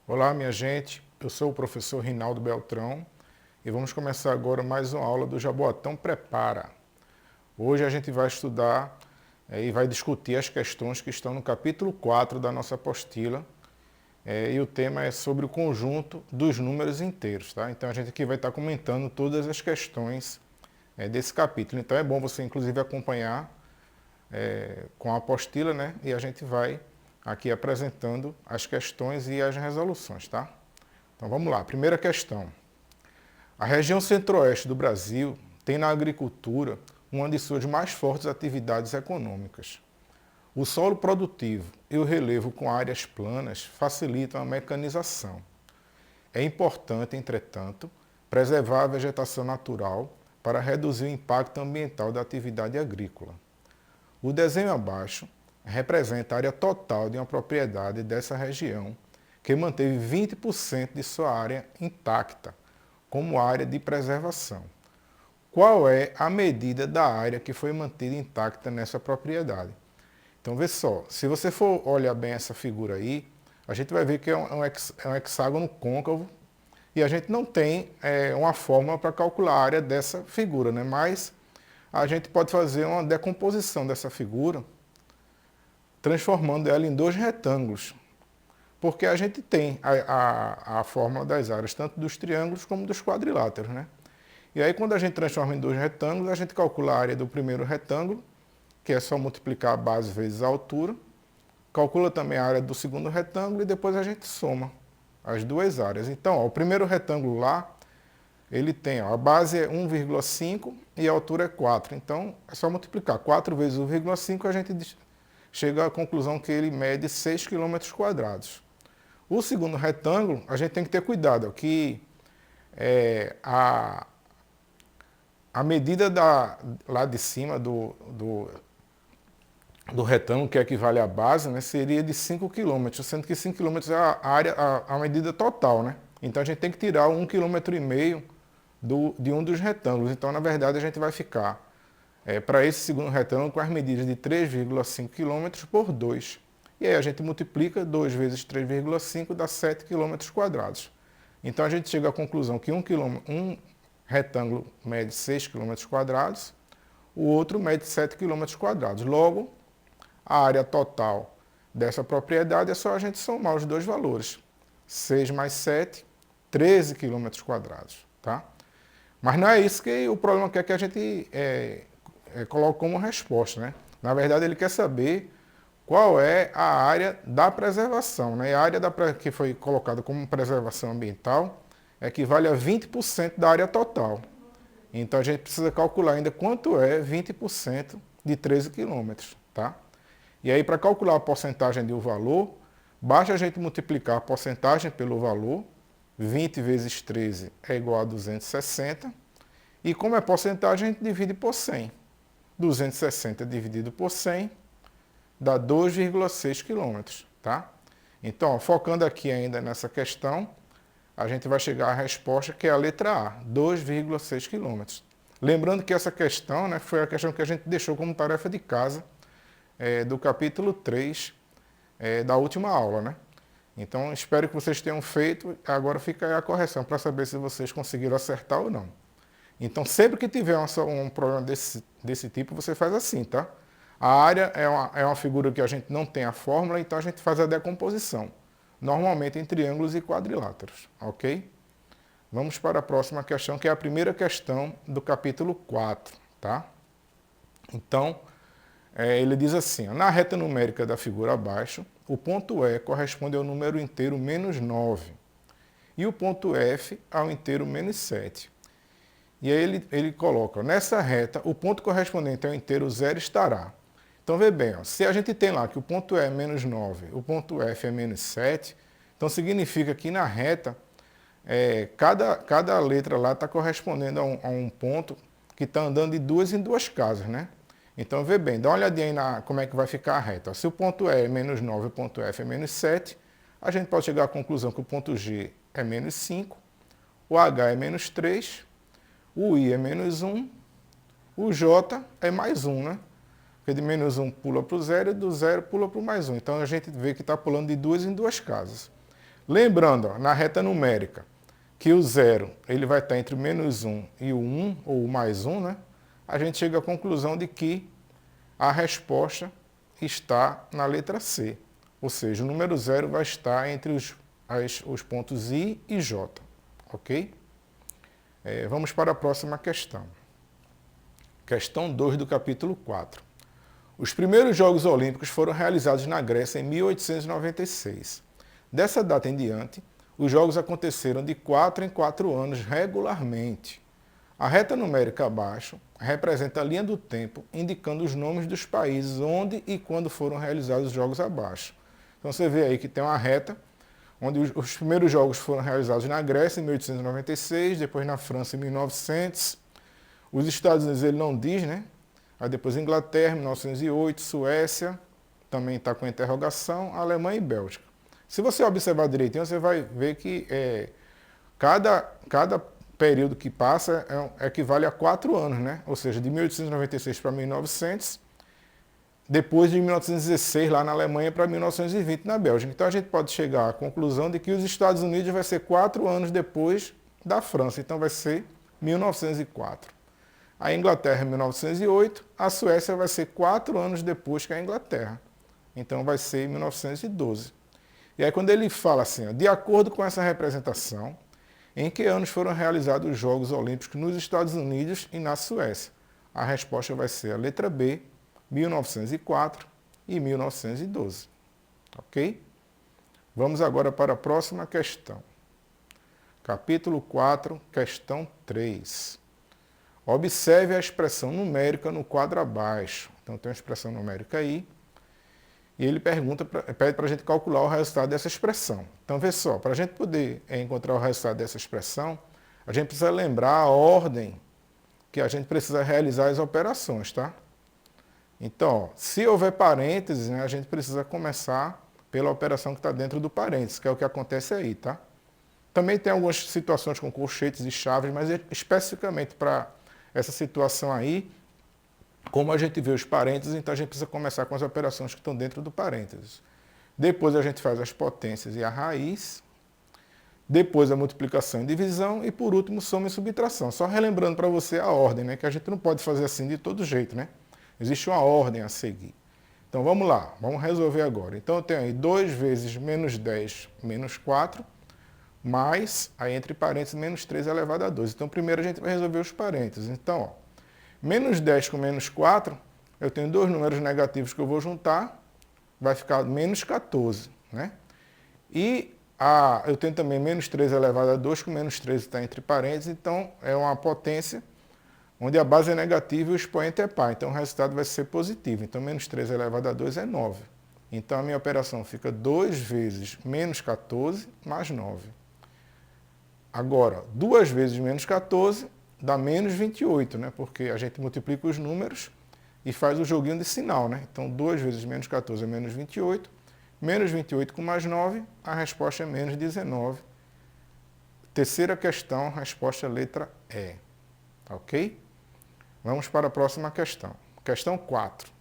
Olá, minha gente. Eu sou o professor Rinaldo Beltrão e vamos começar agora mais uma aula do Jaboatão Prepara. Hoje a gente vai estudar e vai discutir as questões que estão no capítulo 4 da nossa apostila. E o tema é sobre o conjunto dos números inteiros, tá? Então a gente aqui vai estar comentando todas as questões desse capítulo. Então é bom você, inclusive, acompanhar com a apostila, né? E a gente vai aqui apresentando as questões e as resoluções, tá? Então vamos lá. Primeira questão. A região centro-oeste do Brasil tem na agricultura uma de suas mais fortes atividades econômicas. O solo produtivo e o relevo com áreas planas facilitam a mecanização. É importante, entretanto, preservar a vegetação natural para reduzir o impacto ambiental da atividade agrícola. O desenho abaixo representa a área total de uma propriedade dessa região, que manteve 20% de sua área intacta, como área de preservação. Qual é a medida da área que foi mantida intacta nessa propriedade? Então, vê só, se você for olhar bem essa figura aí, a gente vai ver que é um hexágono côncavo e a gente não tem uma fórmula para calcular a área dessa figura, né? Mas a gente pode fazer uma decomposição dessa figura, transformando ela em dois retângulos, porque a gente tem a fórmula das áreas, tanto dos triângulos como dos quadriláteros, né? E aí, quando a gente transforma em dois retângulos, a gente calcula a área do primeiro retângulo, que é só multiplicar a base vezes a altura, calcula também a área do segundo retângulo e depois a gente soma as duas áreas. Então, ó, o primeiro retângulo lá, ele tem, ó, a base é 1,5 e a altura é 4. Então, é só multiplicar 4 vezes 1,5, a gente chega à conclusão que ele mede 6 km². O segundo retângulo, a gente tem que ter cuidado, que a medida lá de cima do retângulo, que equivale à base, né, seria de 5 km, sendo que 5 km é a medida total, né? Então a gente tem que tirar 1,5 km de um dos retângulos. Então, na verdade, a gente vai ficar, para esse segundo retângulo, com as medidas de 3,5 km por 2. E aí a gente multiplica 2 vezes 3,5 dá 7 km². Então a gente chega à conclusão que um retângulo mede 6 km², o outro mede 7 km². Logo, a área total dessa propriedade é só a gente somar os dois valores. 6 mais 7, 13 km². Tá? Mas não é isso que o problema quer que a gente coloque como resposta, né? Na verdade, ele quer saber qual é a área da preservação, né? A área que foi colocada como preservação ambiental equivale a 20% da área total. Então, a gente precisa calcular ainda quanto é 20% de 13 km, tá? E aí, para calcular a porcentagem de um valor, basta a gente multiplicar a porcentagem pelo valor. 20 vezes 13 é igual a 260. E como é porcentagem, a gente divide por 100. 260 dividido por 100 dá 2,6 km, tá? Então, ó, focando aqui ainda nessa questão, a gente vai chegar à resposta que é a letra A, 2,6 km. Lembrando que essa questão, né, foi a questão que a gente deixou como tarefa de casa do capítulo 3 da última aula, né? Então, espero que vocês tenham feito. Agora fica aí a correção para saber se vocês conseguiram acertar ou não. Então, sempre que tiver um problema desse tipo, você faz assim, tá? A área é uma figura que a gente não tem a fórmula, então a gente faz a decomposição. Normalmente em triângulos e quadriláteros, ok? Vamos para a próxima questão, que é a primeira questão do capítulo 4, tá? Então, ele diz assim, ó, na reta numérica da figura abaixo, o ponto E corresponde ao número inteiro menos 9 e o ponto F ao inteiro menos 7. E aí ele coloca, nessa reta, o ponto correspondente ao inteiro 0 estará. Então, vê bem, ó, se a gente tem lá que o ponto E é menos 9, o ponto F é menos 7, então significa que na reta, cada letra lá está correspondendo a um ponto que está andando de duas em duas casas, né? Então, vê bem, dá uma olhadinha aí como é que vai ficar a reta. Se o ponto E é menos 9 e o ponto F é menos 7, a gente pode chegar à conclusão que o ponto G é menos 5, o H é menos 3, o I é menos 1, o J é mais 1, né? Porque de menos 1 pula para o 0 e do 0 pula para o mais 1. Então, a gente vê que está pulando de duas em duas casas. Lembrando, ó, na reta numérica, que o 0 ele vai estar entre o -1 e o 1, ou o +1, né? A gente chega à conclusão de que a resposta está na letra C. Ou seja, o número 0 vai estar entre os pontos I e J. Ok? Vamos para a próxima questão. Questão 2 do capítulo 4. Os primeiros Jogos Olímpicos foram realizados na Grécia em 1896. Dessa data em diante, os Jogos aconteceram de 4 em 4 anos regularmente. A reta numérica abaixo representa a linha do tempo, indicando os nomes dos países onde e quando foram realizados os Jogos abaixo. Então você vê aí que tem uma reta, onde os primeiros Jogos foram realizados na Grécia em 1896, depois na França em 1900. Os Estados Unidos ele não diz, né? Aí depois Inglaterra, 1908, Suécia, também está com interrogação, Alemanha e Bélgica. Se você observar direitinho, você vai ver que cada período que passa equivale a 4 anos, né? Ou seja, de 1896 para 1900, depois de 1916 lá na Alemanha para 1920 na Bélgica. Então a gente pode chegar à conclusão de que os Estados Unidos vai ser 4 anos depois da França, então vai ser 1904. A Inglaterra 1908, a Suécia vai ser 4 anos depois que a Inglaterra, então vai ser 1912. E aí quando ele fala assim, ó, de acordo com essa representação, em que anos foram realizados os Jogos Olímpicos nos Estados Unidos e na Suécia? A resposta vai ser a letra B, 1904 e 1912. Ok? Vamos agora para a próxima questão. Capítulo 4, questão 3. Observe a expressão numérica no quadro abaixo. Então tem uma expressão numérica aí. E ele pede para a gente calcular o resultado dessa expressão. Então, vê só, para a gente poder encontrar o resultado dessa expressão, a gente precisa lembrar a ordem que a gente precisa realizar as operações, tá? Então, ó, se houver parênteses, né, a gente precisa começar pela operação que está dentro do parênteses, que é o que acontece aí, tá? Também tem algumas situações com colchetes e chaves, mas especificamente para essa situação aí, como a gente vê os parênteses, então a gente precisa começar com as operações que estão dentro do parênteses. Depois a gente faz as potências e a raiz. Depois a multiplicação e divisão. E por último, soma e subtração. Só relembrando para você a ordem, né? Que a gente não pode fazer assim de todo jeito, né? Existe uma ordem a seguir. Então vamos lá, vamos resolver agora. Então eu tenho aí 2 vezes menos 10 menos 4, mais, aí entre parênteses, menos 3 elevado a 2. Então primeiro a gente vai resolver os parênteses. Então, ó, menos 10 com menos 4, eu tenho 2 números negativos que eu vou juntar, vai ficar menos 14, né? E eu tenho também menos 3 elevado a 2, com menos 13 está entre parênteses, então é uma potência onde a base é negativa e o expoente é par, então o resultado vai ser positivo. Então menos 3 elevado a 2 é 9. Então a minha operação fica 2 vezes menos 14 mais 9. Agora, 2 vezes menos 14 dá menos 28, né? Porque a gente multiplica os números e faz o joguinho de sinal, né? Então 2 vezes menos 14 é menos 28. Menos 28 com mais 9, a resposta é menos 19. Terceira questão, resposta é letra E. Ok? Vamos para a próxima questão. Questão 4.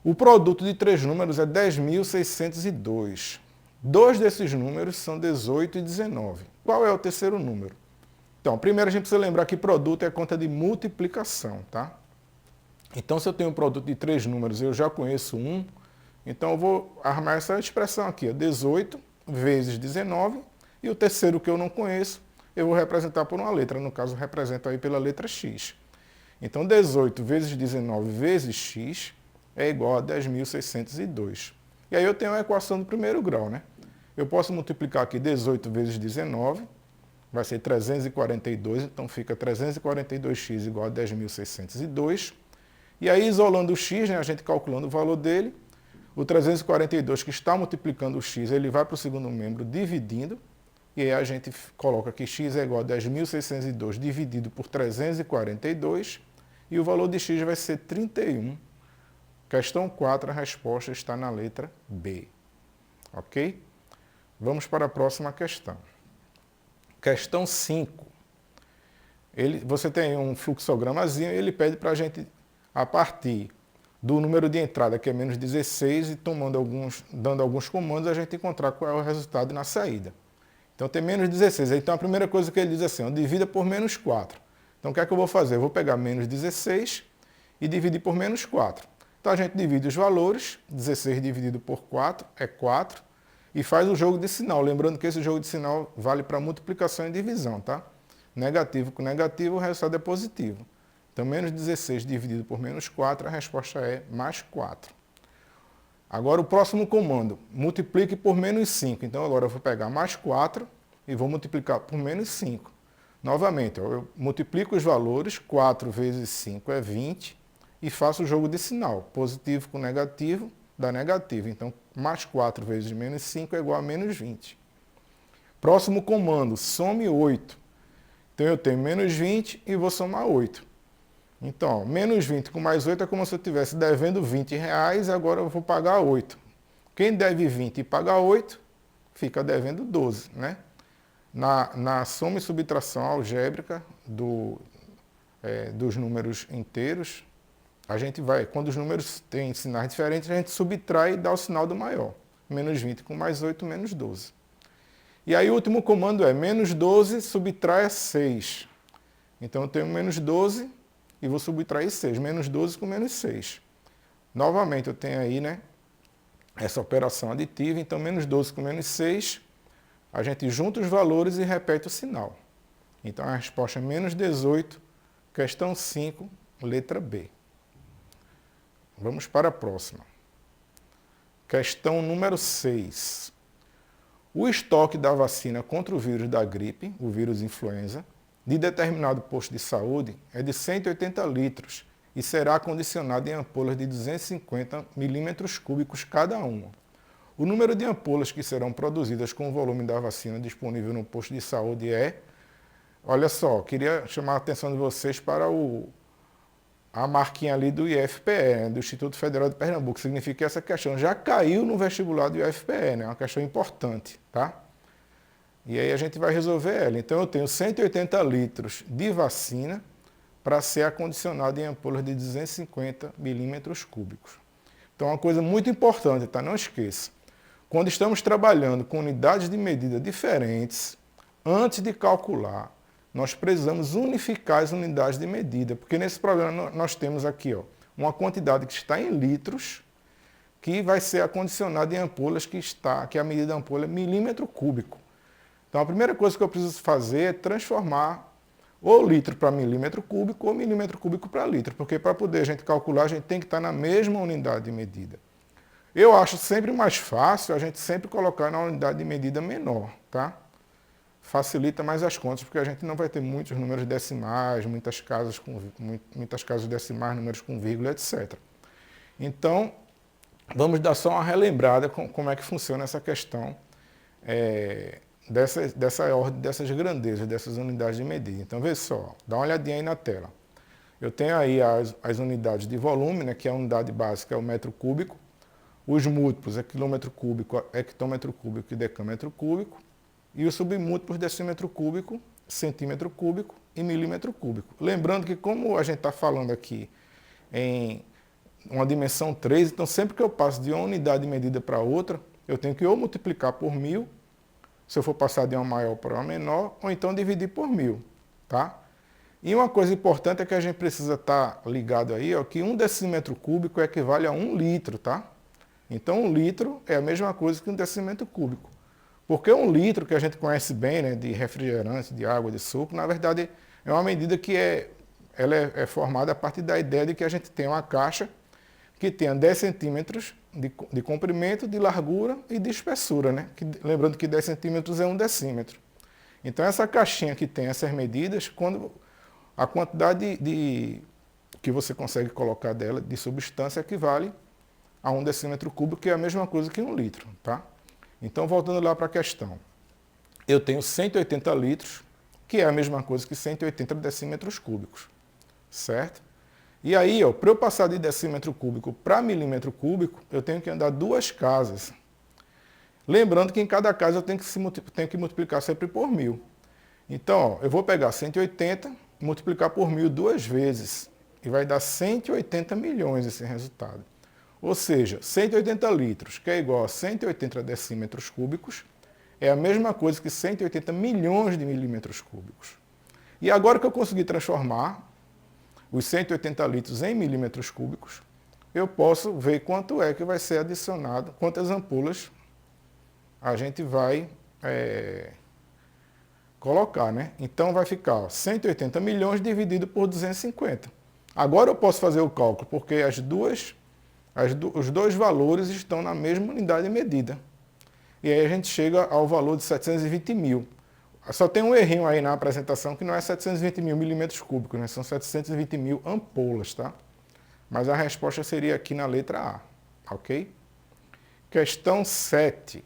O produto de 3 números é 10.602. 2 desses números são 18 e 19. Qual é o terceiro número? Então, primeiro a gente precisa lembrar que produto é conta de multiplicação, tá? Então, se eu tenho um produto de 3 números e eu já conheço um, então eu vou armar essa expressão aqui, ó, 18 vezes 19, e o terceiro que eu não conheço, eu vou representar por uma letra, no caso, eu represento aí pela letra X. Então, 18 vezes 19 vezes X é igual a 10.602. E aí eu tenho a equação do primeiro grau, né? Eu posso multiplicar aqui 18 vezes 19, vai ser 342, então fica 342x igual a 10.602. E aí, isolando o x, né, a gente calculando o valor dele, o 342 que está multiplicando o x, ele vai para o segundo membro dividindo, e aí a gente coloca que x é igual a 10.602 dividido por 342, e o valor de x vai ser 31. Questão 4, a resposta está na letra B. Ok? Vamos para a próxima questão. Questão 5. Você tem um fluxogramazinho e ele pede para a gente, a partir do número de entrada, que é menos 16, e dando alguns comandos, a gente encontrar qual é o resultado na saída. Então tem menos 16. Então a primeira coisa que ele diz assim, divida por menos 4. Então o que é que eu vou fazer? Eu vou pegar menos 16 e dividir por menos 4. Então a gente divide os valores, 16 dividido por 4 é 4, e faz o jogo de sinal. Lembrando que esse jogo de sinal vale para multiplicação e divisão, tá? Negativo com negativo, o resultado é positivo. Então menos 16 dividido por menos 4, a resposta é mais 4. Agora o próximo comando, multiplique por menos 5. Então agora eu vou pegar mais 4 e vou multiplicar por menos 5. Novamente, eu multiplico os valores, 4 vezes 5 é 20, e faço o jogo de sinal. Positivo com negativo dá negativo. Então mais 4 vezes menos 5 é igual a menos 20. Próximo comando, some 8. Então eu tenho menos 20 e vou somar 8. Então, menos 20 com mais 8 é como se eu estivesse devendo R$20, agora eu vou pagar 8. Quem deve 20 e paga 8, fica devendo 12, né? Na soma e subtração algébrica dos números inteiros, a gente vai, quando os números têm sinais diferentes, a gente subtrai e dá o sinal do maior. Menos 20 com mais 8, menos 12. E aí o último comando é menos 12 subtrai 6. Então eu tenho menos 12 e vou subtrair 6. Menos 12 com menos 6. Novamente eu tenho aí, né, essa operação aditiva. Então menos 12 com menos 6, a gente junta os valores e repete o sinal. Então a resposta é menos 18, questão 5, letra B. Vamos para a próxima. Questão número 6. O estoque da vacina contra o vírus da gripe, o vírus influenza, de determinado posto de saúde é de 180 litros e será acondicionado em ampolas de 250 milímetros cúbicos cada uma. O número de ampolas que serão produzidas com o volume da vacina disponível no posto de saúde é... Olha só, queria chamar a atenção de vocês para a marquinha ali do IFPE, né, do Instituto Federal de Pernambuco. Significa que essa questão já caiu no vestibular do IFPE, né, uma questão importante, tá? E aí a gente vai resolver ela. Então eu tenho 180 litros de vacina para ser acondicionado em ampolas de 250 milímetros cúbicos. Então é uma coisa muito importante, tá? Não esqueça. Quando estamos trabalhando com unidades de medida diferentes, antes de calcular, nós precisamos unificar as unidades de medida, porque nesse problema nós temos aqui, ó, uma quantidade que está em litros, que vai ser acondicionada em ampolas que a medida da ampola é milímetro cúbico. Então a primeira coisa que eu preciso fazer é transformar ou litro para milímetro cúbico ou milímetro cúbico para litro, porque para poder a gente calcular, a gente tem que estar na mesma unidade de medida. Eu acho sempre mais fácil a gente sempre colocar na unidade de medida menor, tá? Facilita mais as contas, porque a gente não vai ter muitos números decimais, muitas casas decimais, números com vírgula, etc. Então, vamos dar só uma relembrada como é que funciona essa questão dessa ordem, dessas grandezas, dessas unidades de medida. Então, veja só, dá uma olhadinha aí na tela. Eu tenho aí as unidades de volume, né, que é a unidade básica, é o metro cúbico. Os múltiplos é quilômetro cúbico, hectômetro cúbico e decâmetro cúbico. E os submúltiplos, decímetro cúbico, centímetro cúbico e milímetro cúbico. Lembrando que como a gente está falando aqui em uma dimensão 3, então sempre que eu passo de uma unidade de medida para outra, eu tenho que ou multiplicar por 1000, se eu for passar de uma maior para uma menor, ou então dividir por 1000, tá? E uma coisa importante é que a gente precisa estar ligado aí, ó, que 1 decímetro cúbico equivale a 1 litro, tá? Então 1 litro é a mesma coisa que 1 decímetro cúbico. Porque 1 litro, que a gente conhece bem, né, de refrigerante, de água, de suco, na verdade é uma medida que ela é formada a partir da ideia de que a gente tem uma caixa que tenha 10 centímetros de comprimento, de largura e de espessura, né? Lembrando que 10 centímetros é 1 decímetro. Então essa caixinha que tem essas medidas, quando a quantidade que você consegue colocar dela de substância equivale a 1 decímetro cúbico, que é a mesma coisa que 1 litro, tá? Então, voltando lá para a questão, eu tenho 180 litros, que é a mesma coisa que 180 decímetros cúbicos, certo? E aí, para eu passar de decímetro cúbico para milímetro cúbico, eu tenho que andar 2 casas. Lembrando que em cada casa eu tenho que multiplicar sempre por 1000. Então, eu vou pegar 180 e multiplicar por 1000 2 vezes. e vai dar 180 milhões esse resultado. Ou seja, 180 litros, que é igual a 180 decímetros cúbicos, é a mesma coisa que 180 milhões de milímetros cúbicos. E agora que eu consegui transformar os 180 litros em milímetros cúbicos, eu posso ver quanto é que vai ser adicionado, quantas ampolas a gente vai colocar, né? Então vai ficar 180 milhões dividido por 250. Agora eu posso fazer o cálculo, porque os dois valores estão na mesma unidade de medida. E aí a gente chega ao valor de 720 mil. Só tem um errinho aí na apresentação que não é 720 mil milímetros cúbicos, né? São 720 mil ampolas, tá? Mas a resposta seria aqui na letra A, ok? Questão 7.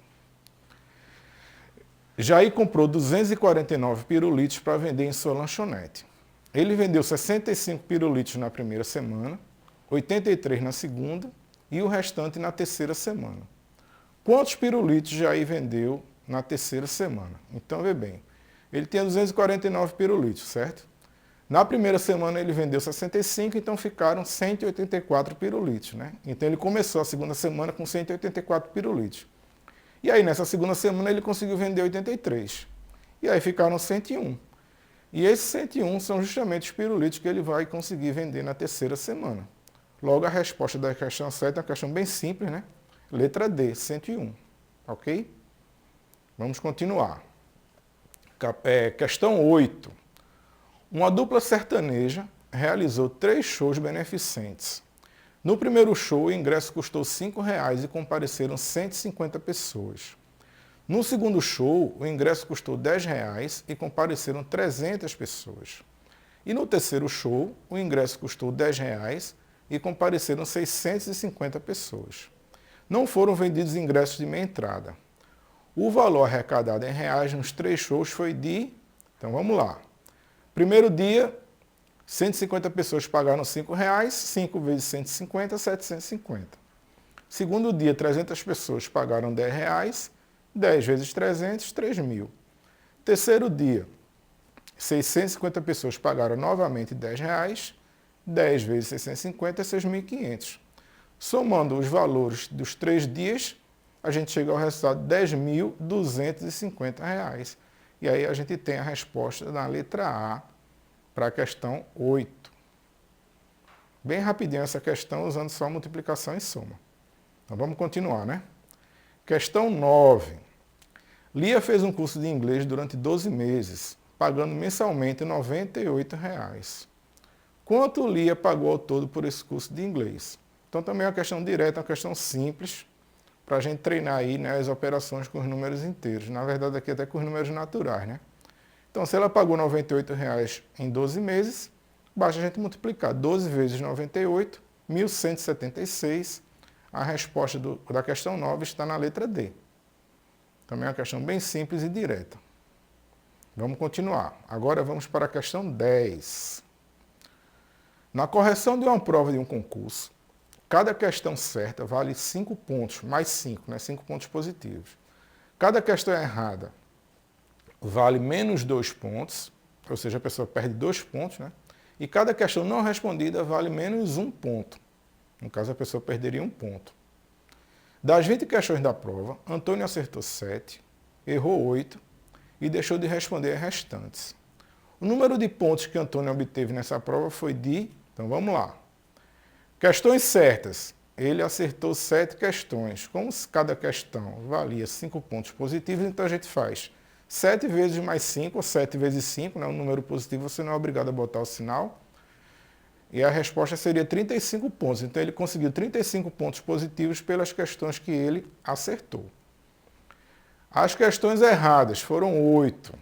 Jair comprou 249 pirulitos para vender em sua lanchonete. Ele vendeu 65 pirulitos na primeira semana, 83 na segunda e o restante na terceira semana. Quantos pirulitos Jair vendeu na terceira semana? Então, vê bem, ele tinha 249 pirulitos, certo? Na primeira semana ele vendeu 65, então ficaram 184 pirulitos, né? Então ele começou a segunda semana com 184 pirulitos. E aí nessa segunda semana ele conseguiu vender 83. E aí ficaram 101. E esses 101 são justamente os pirulitos que ele vai conseguir vender na terceira semana. Logo, a resposta da questão 7 é uma questão bem simples, né? Letra D, 101. Ok? Vamos continuar. Questão 8. Uma dupla sertaneja realizou 3 shows beneficentes. No primeiro show, o ingresso custou R$ 5,00 e compareceram 150 pessoas. No segundo show, o ingresso custou R$ 10,00 e compareceram 300 pessoas. E no terceiro show, o ingresso custou R$ 10,00 e compareceram 650 pessoas. Não foram vendidos ingressos de meia entrada. O valor arrecadado em reais nos 3 shows foi de... Então vamos lá. Primeiro dia, 150 pessoas pagaram R$ 5,00, 5 vezes 150, 750. Segundo dia, 300 pessoas pagaram R$ 10,00, 10 vezes 300, 3.000. Terceiro dia, 650 pessoas pagaram novamente R$ 10,00, 10 vezes 650 é 6.500. Somando os valores dos 3 dias, a gente chega ao resultado de R$ 10.250. E aí a gente tem a resposta na letra A para a questão 8. Bem rapidinho essa questão, usando só multiplicação e soma. Então vamos continuar, né? Questão 9. Lia fez um curso de inglês durante 12 meses, pagando mensalmente R$ 98,00. Quanto Lia pagou ao todo por esse curso de inglês? Então também é uma questão direta, uma questão simples, para a gente treinar aí, né, as operações com os números inteiros. Na verdade, aqui até com os números naturais, né? Então, se ela pagou R$ 98,00 em 12 meses, basta a gente multiplicar 12 vezes 98, 1.176. A resposta da questão 9 está na letra D. Também é uma questão bem simples e direta. Vamos continuar. Agora vamos para a questão 10. Na correção de uma prova de um concurso, cada questão certa vale 5 pontos, mais 5, né? 5 pontos positivos. Cada questão errada vale menos 2 pontos, ou seja, a pessoa perde 2 pontos, né? E cada questão não respondida vale menos 1 ponto. No caso, a pessoa perderia 1 ponto. Das 20 questões da prova, Antônio acertou 7, errou 8 e deixou de responder as restantes. O número de pontos que Antônio obteve nessa prova foi de... Então vamos lá. Questões certas. Ele acertou 7 questões. Como cada questão valia 5 pontos positivos, então a gente faz 7 vezes mais 5, ou 7 vezes 5, né? Um número positivo, você não é obrigado a botar o sinal. E a resposta seria 35 pontos. Então ele conseguiu 35 pontos positivos pelas questões que ele acertou. As questões erradas foram 8.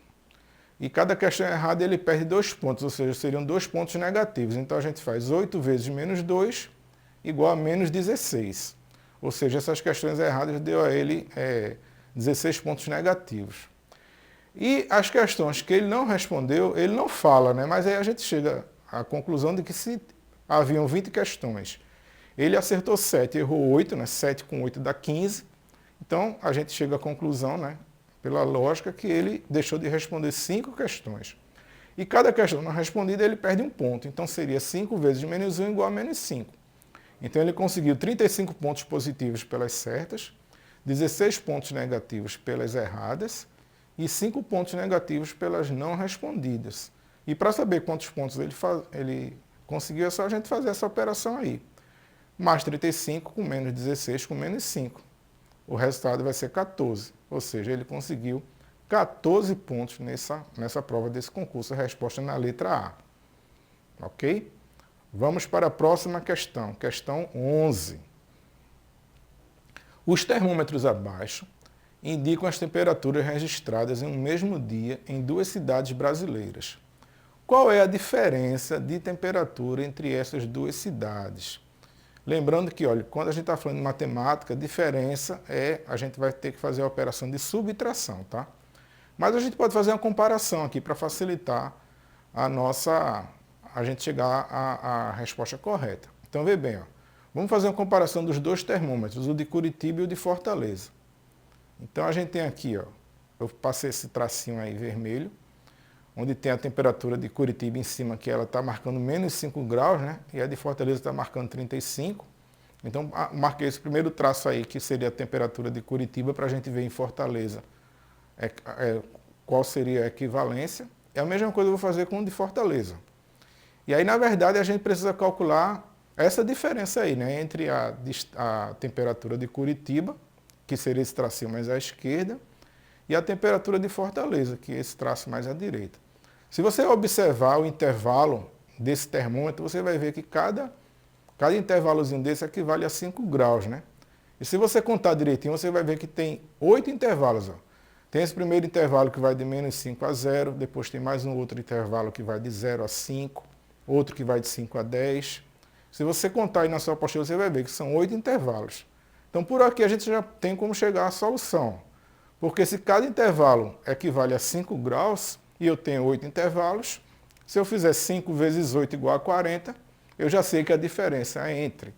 E cada questão errada ele perde 2 pontos, ou seja, seriam 2 pontos negativos. Então a gente faz 8 vezes menos 2 igual a menos 16. Ou seja, essas questões erradas deu a ele 16 pontos negativos. E as questões que ele não respondeu, ele não fala, né? Mas aí a gente chega à conclusão de que se haviam 20 questões, ele acertou 7, errou 8, né? 7 com 8 dá 15. Então a gente chega à conclusão, né? Pela lógica, que ele deixou de responder 5 questões. E cada questão não respondida ele perde um ponto. Então seria 5 vezes menos 1 igual a menos 5. Então ele conseguiu 35 pontos positivos pelas certas, 16 pontos negativos pelas erradas e 5 pontos negativos pelas não respondidas. E para saber quantos pontos ele conseguiu, é só a gente fazer essa operação aí. Mais 35 com menos 16 com menos 5. O resultado vai ser 14. Ou seja, ele conseguiu 14 pontos nessa prova desse concurso. A resposta na letra A. Ok? Vamos para a próxima questão. Questão 11. Os termômetros abaixo indicam as temperaturas registradas em um mesmo dia em duas cidades brasileiras. Qual é a diferença de temperatura entre essas duas cidades? Lembrando que, olha, quando a gente está falando de matemática, a diferença a gente vai ter que fazer a operação de subtração, tá? Mas a gente pode fazer uma comparação aqui para facilitar a gente chegar à resposta correta. Então, vê bem, ó. Vamos fazer uma comparação dos dois termômetros, o de Curitiba e o de Fortaleza. Então, a gente tem aqui, ó, eu passei esse tracinho aí vermelho, onde tem a temperatura de Curitiba em cima, que ela está marcando menos 5 graus, né? E a de Fortaleza está marcando 35. Então, marquei esse primeiro traço aí, que seria a temperatura de Curitiba, para a gente ver em Fortaleza qual seria a equivalência. É a mesma coisa que eu vou fazer com o de Fortaleza. E aí, na verdade, a gente precisa calcular essa diferença aí, né? Entre a temperatura de Curitiba, que seria esse tracinho mais à esquerda, e a temperatura de Fortaleza, que é esse traço mais à direita. Se você observar o intervalo desse termômetro, você vai ver que cada intervalozinho desse equivale a 5 graus, né? E se você contar direitinho, você vai ver que tem 8 intervalos. Ó. Tem esse primeiro intervalo que vai de menos 5 a 0, depois tem mais um outro intervalo que vai de 0 a 5, outro que vai de 5 a 10. Se você contar aí na sua apostila, você vai ver que são 8 intervalos. Então, por aqui a gente já tem como chegar à solução. Porque se cada intervalo equivale a 5 graus, e eu tenho 8 intervalos, se eu fizer 5 vezes 8 igual a 40, eu já sei que a diferença entre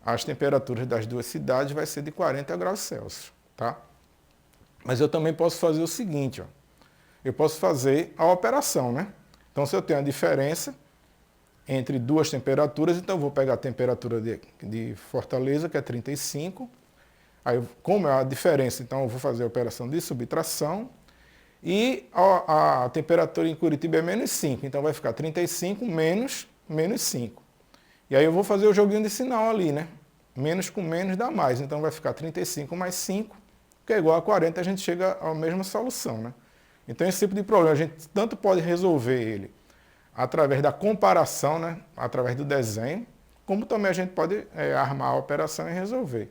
as temperaturas das duas cidades vai ser de 40 graus Celsius, tá? Mas eu também posso fazer o seguinte, ó. Eu posso fazer a operação, né? Então, se eu tenho a diferença entre duas temperaturas, então eu vou pegar a temperatura de Fortaleza, que é 35. Aí, como é a diferença, então eu vou fazer a operação de subtração. E a temperatura em Curitiba é menos 5, então vai ficar 35 menos 5. E aí eu vou fazer o joguinho de sinal ali, né? Menos com menos dá mais, então vai ficar 35 mais 5, que é igual a 40, a gente chega à mesma solução, né? Então esse tipo de problema a gente tanto pode resolver ele através da comparação, né? Através do desenho, como também a gente pode armar a operação e resolver.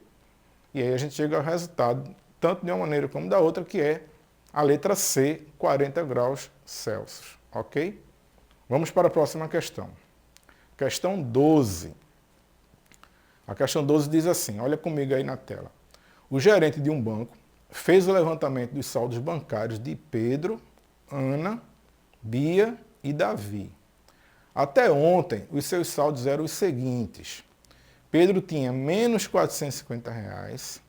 E aí a gente chega ao resultado, tanto de uma maneira como da outra, que é a letra C, 40 graus Celsius. Ok? Vamos para a próxima questão. Questão 12. A questão 12 diz assim, olha comigo aí na tela. O gerente de um banco fez o levantamento dos saldos bancários de Pedro, Ana, Bia e Davi. Até ontem, os seus saldos eram os seguintes. Pedro tinha menos R$450,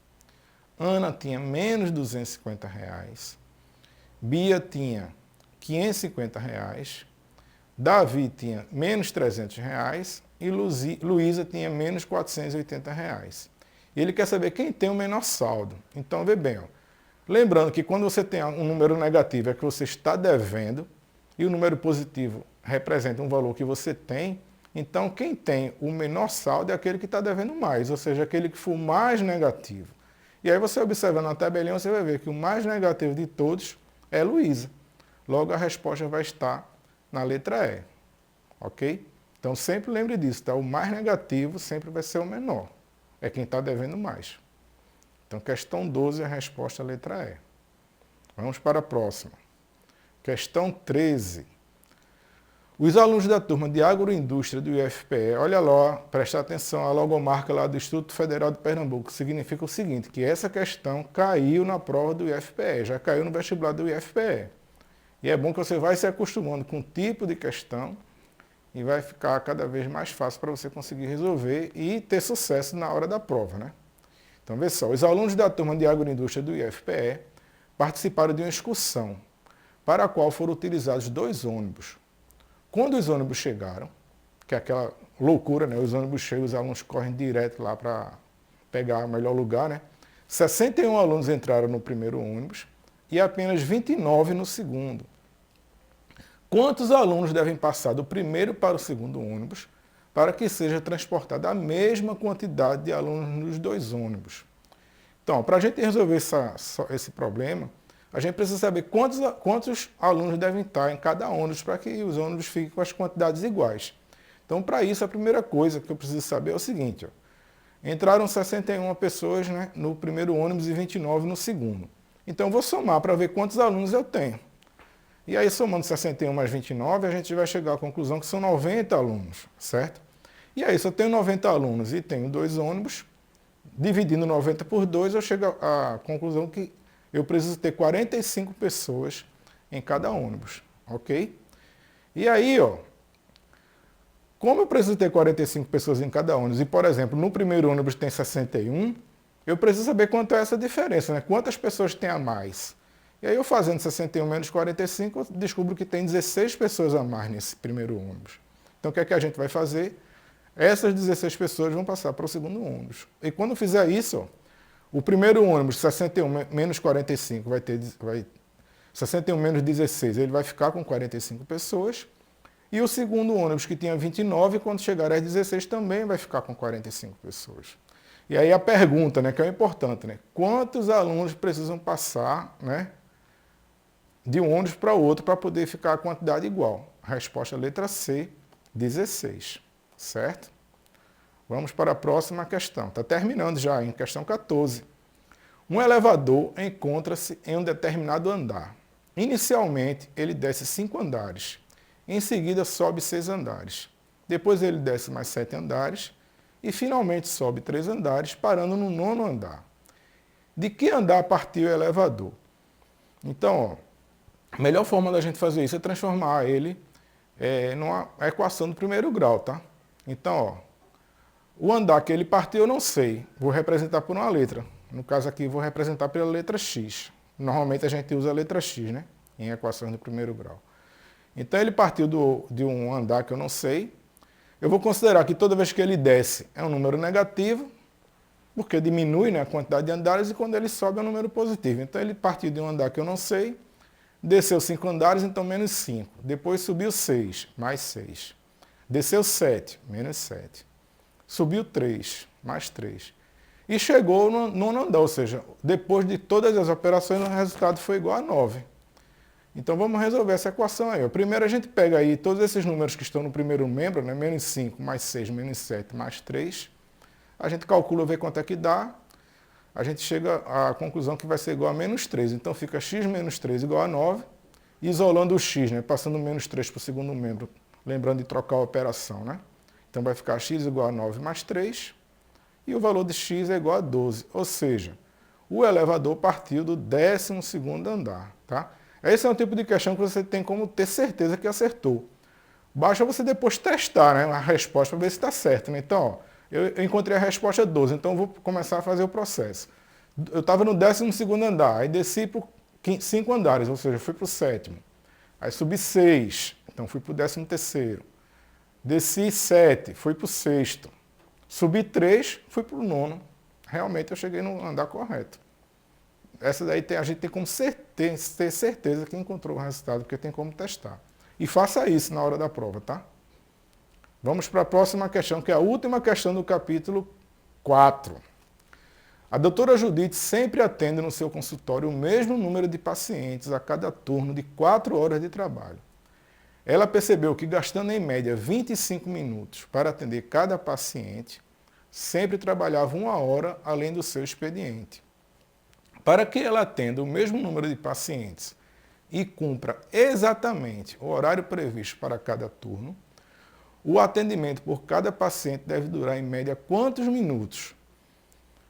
Ana tinha menos R$250, Bia tinha R$550, Davi tinha menos R$300 e Luísa tinha menos R$480. E ele quer saber quem tem o menor saldo. Então, vê bem, ó. Lembrando que quando você tem um número negativo é que você está devendo e o número positivo representa um valor que você tem, então quem tem o menor saldo é aquele que está devendo mais, ou seja, aquele que for mais negativo. E aí você observando na tabelinha, você vai ver que o mais negativo de todos é Luísa. Logo a resposta vai estar na letra E. Ok? Então sempre lembre disso, tá? O mais negativo sempre vai ser o menor. É quem está devendo mais. Então questão 12 é a resposta à letra E. Vamos para a próxima. Questão 13. Os alunos da turma de agroindústria do IFPE, olha lá, presta atenção, a logomarca lá do Instituto Federal de Pernambuco, significa o seguinte, que essa questão caiu na prova do IFPE, já caiu no vestibular do IFPE. E é bom que você vai se acostumando com o tipo de questão e vai ficar cada vez mais fácil para você conseguir resolver e ter sucesso na hora da prova, né? Então, vê só, os alunos da turma de agroindústria do IFPE participaram de uma excursão para a qual foram utilizados 2 ônibus. Quando os ônibus chegaram, que é aquela loucura, né? Os ônibus chegam, os alunos correm direto lá para pegar o melhor lugar, né? 61 alunos entraram no primeiro ônibus e apenas 29 no segundo. Quantos alunos devem passar do primeiro para o segundo ônibus para que seja transportada a mesma quantidade de alunos nos 2 ônibus? Então, para a gente resolver esse problema, a gente precisa saber quantos alunos devem estar em cada ônibus para que os ônibus fiquem com as quantidades iguais. Então, para isso, a primeira coisa que eu preciso saber é o seguinte: ó, entraram 61 pessoas, né, no primeiro ônibus e 29 no segundo. Então, eu vou somar para ver quantos alunos eu tenho. E aí, somando 61 mais 29, a gente vai chegar à conclusão que são 90 alunos, certo? E aí, se eu tenho 90 alunos e tenho 2 ônibus, dividindo 90 por 2, eu chego à conclusão que eu preciso ter 45 pessoas em cada ônibus, ok? E aí, ó, como eu preciso ter 45 pessoas em cada ônibus, e, por exemplo, no primeiro ônibus tem 61, eu preciso saber quanto é essa diferença, né? Quantas pessoas tem a mais. E aí, eu fazendo 61 menos 45, eu descubro que tem 16 pessoas a mais nesse primeiro ônibus. Então, o que é que a gente vai fazer? Essas 16 pessoas vão passar para o segundo ônibus. E quando eu fizer isso, ó, o primeiro ônibus, 61 menos 45, 61 menos 16, ele vai ficar com 45 pessoas. E o segundo ônibus, que tinha 29, quando chegar às 16, também vai ficar com 45 pessoas. E aí a pergunta, né, que é importante, né? Quantos alunos precisam passar, né, de um ônibus para outro para poder ficar a quantidade igual? A resposta letra C, 16. Certo? Vamos para a próxima questão. Está terminando já, em questão 14. Um elevador encontra-se em um determinado andar. Inicialmente, ele desce 5 andares. Em seguida, sobe 6 andares. Depois, ele desce mais 7 andares. E, finalmente, sobe 3 andares, parando no 9º andar. De que andar partiu o elevador? Então, ó, a melhor forma da gente fazer isso é transformar ele numa equação do primeiro grau, tá? Então, ó, o andar que ele partiu eu não sei, vou representar por uma letra. No caso aqui, vou representar pela letra X. Normalmente a gente usa a letra X, né, em equações do primeiro grau. Então, ele partiu de um andar que eu não sei. Eu vou considerar que toda vez que ele desce é um número negativo, porque diminui, né, a quantidade de andares, e quando ele sobe é um número positivo. Então, ele partiu de um andar que eu não sei, desceu 5 andares, então menos 5. Depois subiu 6, mais 6. Desceu 7, menos 7. Subiu 3, mais 3. E chegou no 9º andar, ou seja, depois de todas as operações, o resultado foi igual a 9. Então vamos resolver essa equação aí. Primeiro a gente pega aí todos esses números que estão no primeiro membro, né? Menos 5, mais 6, menos 7, mais 3. A gente calcula, vê quanto é que dá. A gente chega à conclusão que vai ser igual a menos 3. Então fica x menos 3 igual a 9. Isolando o x, né? Passando menos 3 para o segundo membro. Lembrando de trocar a operação, né? Então vai ficar x igual a 9 mais 3. E o valor de x é igual a 12. Ou seja, o elevador partiu do 12º andar, tá? Esse é um tipo de questão que você tem como ter certeza que acertou. Basta você depois testar, né, a resposta para ver se está certo, né? Então, ó, eu encontrei a resposta 12, então eu vou começar a fazer o processo. Eu estava no 12º andar, aí desci por 5 andares, ou seja, fui para o 7º. Aí subi 6, então fui para o 13º. Desci 7, fui para o 6º. Subi 3, fui para o 9º. Realmente eu cheguei no andar correto. Essa daí a gente tem como ter certeza que encontrou o resultado, porque tem como testar. E faça isso na hora da prova, tá? Vamos para a próxima questão, que é a última questão do capítulo 4. A doutora Judite sempre atende no seu consultório o mesmo número de pacientes a cada turno de 4 horas de trabalho. Ela percebeu que, gastando em média 25 minutos para atender cada paciente, sempre trabalhava 1 hora além do seu expediente. Para que ela atenda o mesmo número de pacientes e cumpra exatamente o horário previsto para cada turno, o atendimento por cada paciente deve durar, em média, quantos minutos?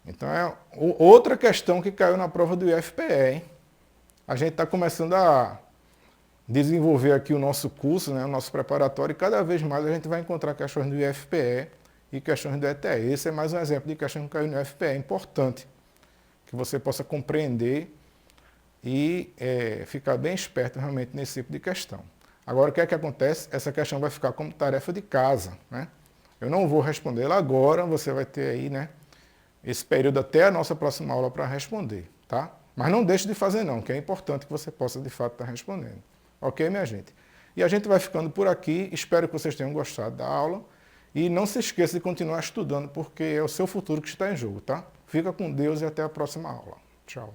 Então, é outra questão que caiu na prova do IFPE, hein? A gente está começando a desenvolver aqui o nosso curso, né, o nosso preparatório, e cada vez mais a gente vai encontrar questões do IFPE e questões do ETE. Esse é mais um exemplo de questão que caiu no IFPE, é importante que você possa compreender e ficar bem esperto realmente nesse tipo de questão. Agora, o que é que acontece? Essa questão vai ficar como tarefa de casa, né? Eu não vou respondê-la agora, você vai ter aí, né, esse período até a nossa próxima aula para responder, tá? Mas não deixe de fazer não, que é importante que você possa de fato estar respondendo. Ok, minha gente? E a gente vai ficando por aqui, espero que vocês tenham gostado da aula e não se esqueça de continuar estudando, porque é o seu futuro que está em jogo, tá? Fica com Deus e até a próxima aula. Tchau.